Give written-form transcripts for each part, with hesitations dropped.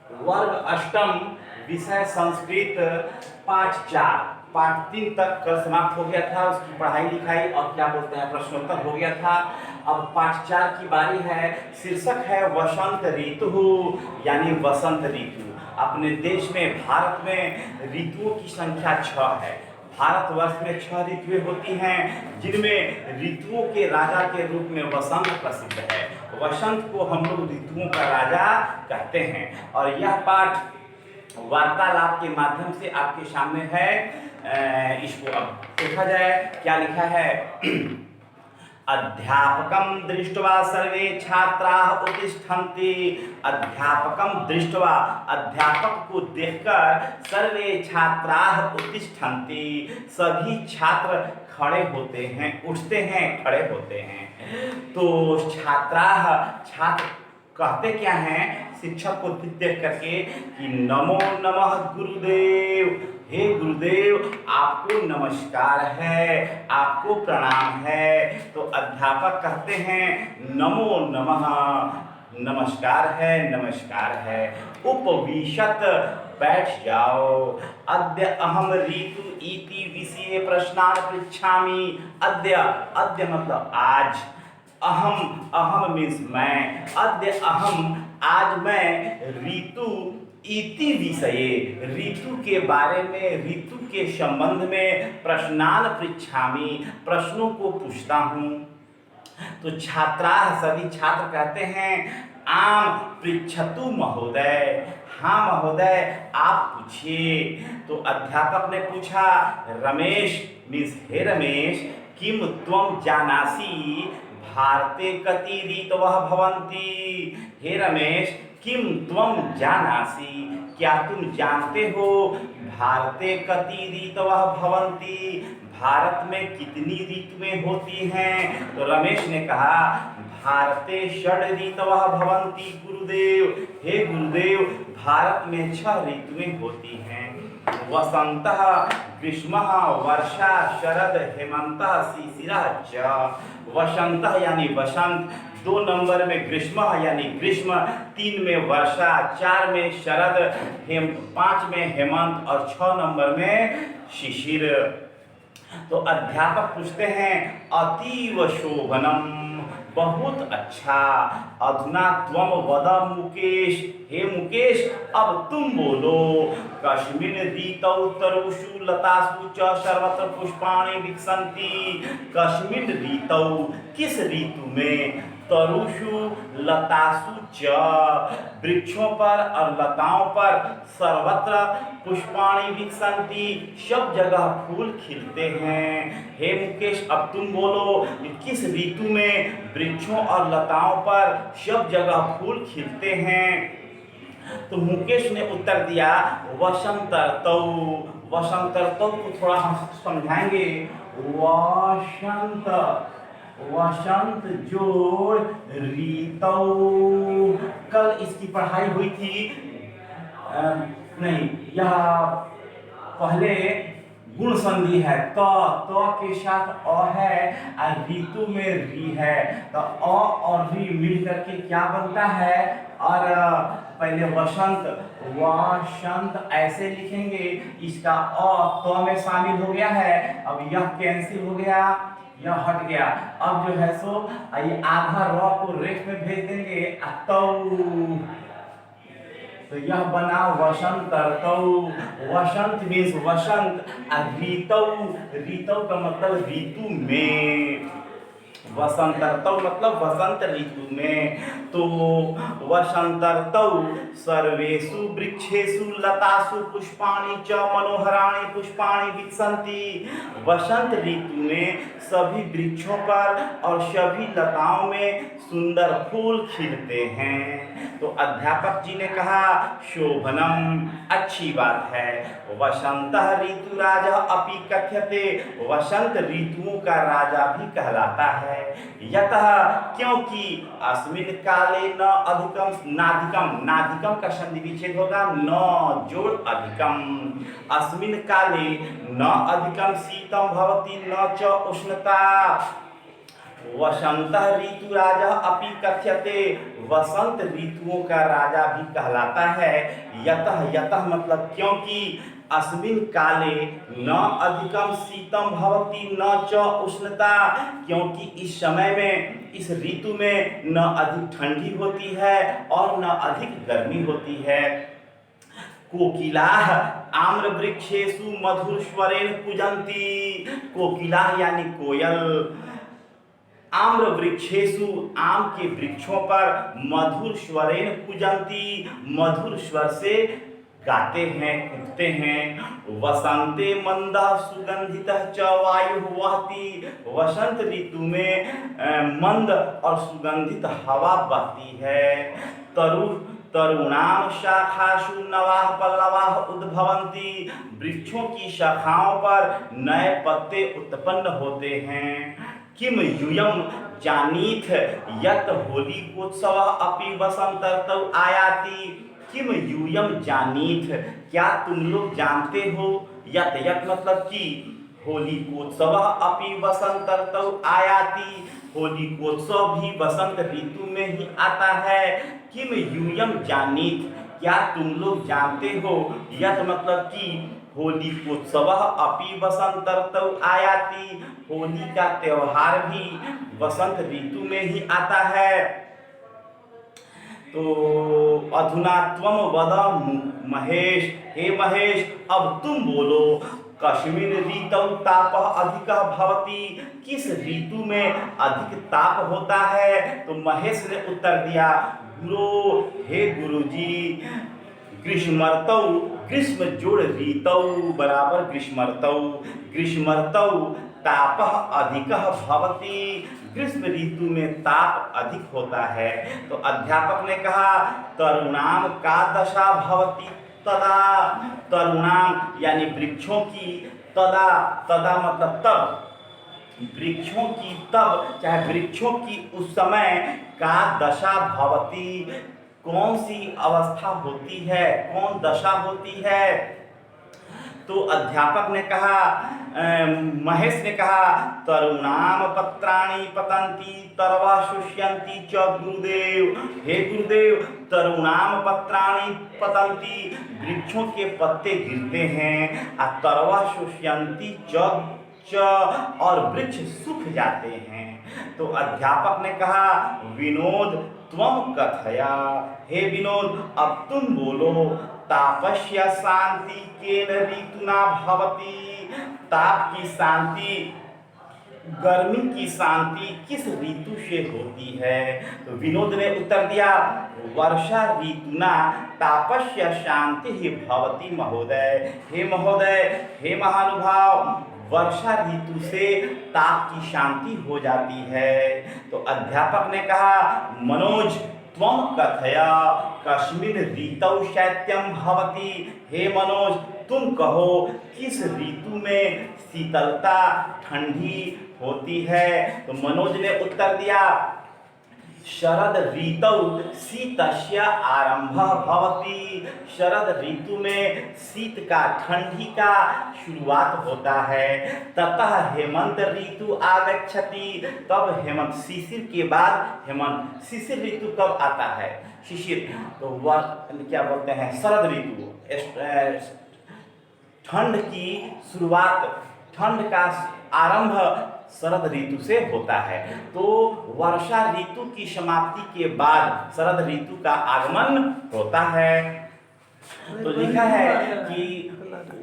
वर्ग अष्टम, विषय संस्कृत, पाठ 4, पाठ 3 तक कल समाप्त हो गया था। उसकी पढ़ाई लिखाई और क्या बोलते हैं प्रश्नोत्तर हो गया था। अब पाठ 4 की बारी है। शीर्षक है वसंत ऋतु, यानी वसंत ऋतु। अपने देश में, भारत में ऋतुओं की संख्या 6 है। भारतवर्ष में 6 ऋतुएं होती हैं, जिनमें ऋतुओं के राजा के रूप में वसंत प्रसिद्ध है। वसंत को हम लोग ऋतुओं का राजा कहते हैं। और यह पाठ वार्तालाप के माध्यम से आपके सामने है। इसको अब देखा जाए क्या लिखा है। अध्यापकं दृष्ट्वा सर्वे छात्राः उत्तिष्ठन्ति। अध्यापकं दृष्ट्वा, अध्यापक को देखकर सर्वे छात्राः उत्तिष्ठन्ति, सभी छात्र खड़े होते हैं, उठते हैं, खड़े होते हैं। तो छात्राः, छात्र कहते क्या हैं शिक्षक को देख करके कि नमो नमः गुरुदेव, हे गुरुदेव आपको नमस्कार है, आपको प्रणाम है। तो अध्यापक कहते हैं नमो नमः, नमस्कार है, नमस्कार है। उपविशत, बैठ जाओ। अद्य अहम ऋतु इति विषये प्रश्नान् पृच्छामि। अद्य, अद्य मतलब आज। अहम, अहम मीन्स मैं। अद्य अहम, आज मैं ऋतु इति विषये, ऋतु के बारे में, ऋतु के संबंध में प्रश्नान् पृच्छामि, प्रश्नों को पूछता हूँ। तो छात्रा, सभी छात्र कहते हैं आम पृच्छतु महोदय, हाँ महोदय आप पूछिए। तो अध्यापक ने पूछा रमेश मीन्स हे रमेश, किम त्वं जानासि भारते कति ऋतवः भवन्ति। हे रमेश, किम त्वं जानासि, क्या तुम जानते हो भारते कति ऋतवः भवन्ति, भारत में कितनी ऋतुएं होती हैं। तो रमेश ने कहा भारते षड ऋतवः भवन्ति गुरुदेव, हे गुरुदेव भारत में 6 ऋतुएं होती हैं। वसंतः, ग्रीष्मः, वर्षा, शरद, हेमन्तः, शिशिरः च। वसंतः यानी वसंत, 2 नंबर में ग्रीष्म यानी ग्रीष्म, 3 में वर्षा, 4 में शरद, 5 में हेमंत और 6 नंबर में शिशिर। तो अध्यापक पूछते हैं अतीव शोभनम, बहुत अच्छा। अधुना त्वम वद मुकेश, हे मुकेश अब तुम बोलो। कस्मिन् ऋतौ तरुषु लतासु च सर्वत्र पुष्पाणि विकसन्ति। कस्मिन् ऋतौ, किस ऋतु में, तरुषु लतासु च, वृक्षों पर और लताओं पर, सर्वत्र पुष्पाणि विकसन्ति, सब जगह फूल खिलते हैं। हे मुकेश अब तुम बोलो किस ऋतु में वृक्षों और लताओं पर सब जगह फूल खिलते हैं। तो मुकेश ने उत्तर दिया वसंत ऋतु। वसंत ऋतु को थोड़ा हम समझाएंगे। वसंत, वसंत जोड़ ऋतु। कल इसकी पढ़ाई हुई थी, नहीं यह पहले गुण संधि है। तो के साथ अ है और ऋतु में री है, तो अ और री मिल करके क्या बनता है। और पहले वसंत, वसंत ऐसे लिखेंगे, इसका अ तो में शामिल हो गया है, अब यह कैंसिल हो गया, यह हट गया। अब जो है सो ये आधा र को रेख में भेज देंगे तो यह बना वसंत ऋतु। वसंत मीन्स वसंत, ऋतु, ऋतु का मतलब ऋतु में। वसंत ऋतु मतलब वसंत ऋतु में। तो वसंत ऋतु सर्वेषु वृक्षेषु लतासु पुष्पाणि च मनोहराणि पुष्पाणि विकसन्ति। वसंत ऋतु में सभी वृक्षों पर और सभी लताओं में सुंदर फूल खिलते हैं। तो अध्यापक जी ने कहा शोभनम, अच्छी बात है। वसंतः ऋतु राजा अपि कथ्यते, वसंत ऋतुओं का राजा भी कहलाता है। यतः क्योंकि अस्मिन् काले न अधिकम नाधिकम, नाधिकम का संधि विच्छेद होगा न जोड़ अधिकम। अस्मिन् काले न अधिकम शीतम भवति न च उष्णता। वसंत ऋतुराजा अपि कथ्यते, वसंत ऋतुओं का राजा भी कहलाता है। यतः, यतः मतलब क्योंकि, अस्मिन् काले न अधिकम शीतम भवति न च उष्णता, क्योंकि इस समय में, इस ऋतु में न अधिक ठंडी होती है और न अधिक गर्मी होती है। कोकिलाः आम्र वृक्षेषु मधुर स्वरेण कूजन्ति, कोकिलाः यानी कोयल, आम्र वृक्षेषु आम के वृक्षों पर मधुर स्वरेण कूजन्ति, मधुर स्वर से गाते हैं, कूदते हैं। वसंते मंदः सुगंधितः च वायुः वहति, वसंत ऋतु में मंद और सुगंधित हवा बहती है। तरुणाम शाखासु नवाः पल्लवाः उद्भवन्ति, वृक्षों की शाखाओं पर नए पत्ते उत्पन्न होते हैं। किम यूयम जानीथ यत् होलिकोत्सवः अपि वसंत ऋतौ आयाति, किम यूयम जानीथ क्या तुम लोग जानते हो, यत् यत् मतलब कि, होलिकोत्सव अपि वसंत ऋतौ आयाति, होलिकोत्सव भी वसंत ऋतु में ही आता है। किम यूयम जानीथ क्या तुम लोग जानते हो, यत् मतलब कि, होलिकोत्सव अपि वसंत ऋतौ आयाति, होली का त्योहार भी वसंत ऋतु में ही आता है। तो अधुना त्वम वद महेश, हे महेश अब तुम बोलो, कस्मिन् ऋतौ तापः अधिकः भवति, किस ऋतु में अधिक ताप होता है। तो महेश ने उत्तर दिया, गुरो हे गुरुजी, ग्रीष्मर्तौ, ग्रीष्म जोड़ ऋतौ बराबर ग्रीष्मर्तौ, ग्रीष्मर्तौ तापः अधिकः भवति, ग्रीष्म ऋतु में ताप अधिक होता है। तो अध्यापक ने कहा, तरुणाम का दशा भवति तदा, तरुणाम यानी वृक्षों की, तदा, तदा मतलब तब, वृक्षों की तब, चाहे वृक्षों की उस समय, का दशा भवति कौन सी अवस्था होती है, कौन दशा होती है। तो अध्यापक ने कहा, महेश ने कहा, तरुणाम पत्राणि पतन्ति तरवा शुष्यन्ति च गुरुदेव, हे गुरुदेव तरुणाम पत्राणि पतन्ति, वृक्षों के पत्ते गिरते हैं, और तरवा शुष्यन्ति च और वृक्ष सूख जाते हैं। तो अध्यापक ने कहा, विनोद त्वम कथया, हे विनोद अब तुम बोलो, तापस्य शांति केन ऋतुना भवति, ताप की शांति, गर्मी की शांति किस ऋतु से होती है। तो विनोद ने उत्तर दिया, वर्षा ऋतुना तापस्य शांति ही भवति महोदय, हे महोदय, हे महानुभाव, वर्षा ऋतु से ताप की शांति हो जाती है। तो अध्यापक ने कहा, मनोज त्वं कथया कस्मिन् ऋतौ शैत्यं भवति, हे मनोज तुम कहो किस ऋतु में शीतलता ठंडी होती है। तो मनोज ने उत्तर दिया, शरद ऋतौ शीतस्य आरंभः भवति, शरद ऋतु में शीत का, ठंडी का शुरुआत होता है। ततः हेमंत ऋतु आगच्छति, तब हेमंत, शिशिर के बाद हेमंत, शिशिर ऋतु कब आता है, शिशिर, तो वह क्या बोलते हैं, शरद ऋतु, ठंड की शुरुआत, ठंड का आरंभ शरद ऋतु से होता है। तो वर्षा ऋतु की समाप्ति के बाद शरद ऋतु का आगमन होता है। तो लिखा है कि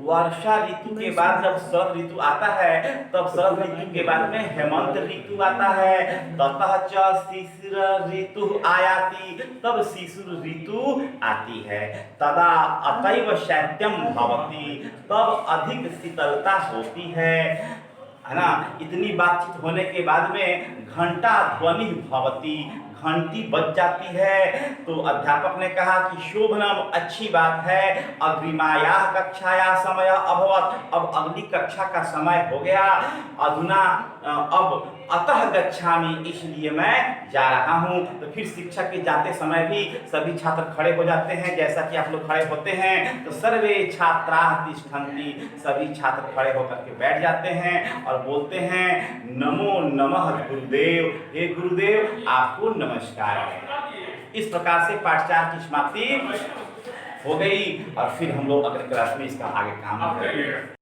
वर्षा ऋतु के बाद जब शरद ऋतु आता है, तब शरद ऋतु के बाद में हेमंत ऋतु आता है। ततः च शिशिर ऋतु आयाति, तब शिशिर ऋतु आती है। तदा अतैव शैत्यम भवति, तब अधिक शीतलता होती है ना। इतनी बातचीत होने के बाद में घंटा ध्वनि भवति, घंटी बज जाती है। तो अध्यापक ने कहा कि शोभनम, अच्छी बात है, अग्रिमायाः कक्षायाः समय अभवत्, अब अगली कक्षा का समय हो गया। अधुना अब अतः गच्छामि, इसलिए मैं जा रहा हूँ। तो फिर शिक्षक के जाते समय भी सभी छात्र खड़े हो जाते हैं, जैसा कि आप लोग खड़े होते हैं। तो सर्वे छात्राः तिष्ठन्ति, सभी छात्र खड़े होकर के बैठ जाते हैं और बोलते हैं नमो नमः गुरुदेव, हे गुरुदेव आपको नमस्कार है। इस प्रकार से पाठचार की समाप्ति हो गई और फिर हम लोग अगले क्लास में इसका आगे काम करेंगे।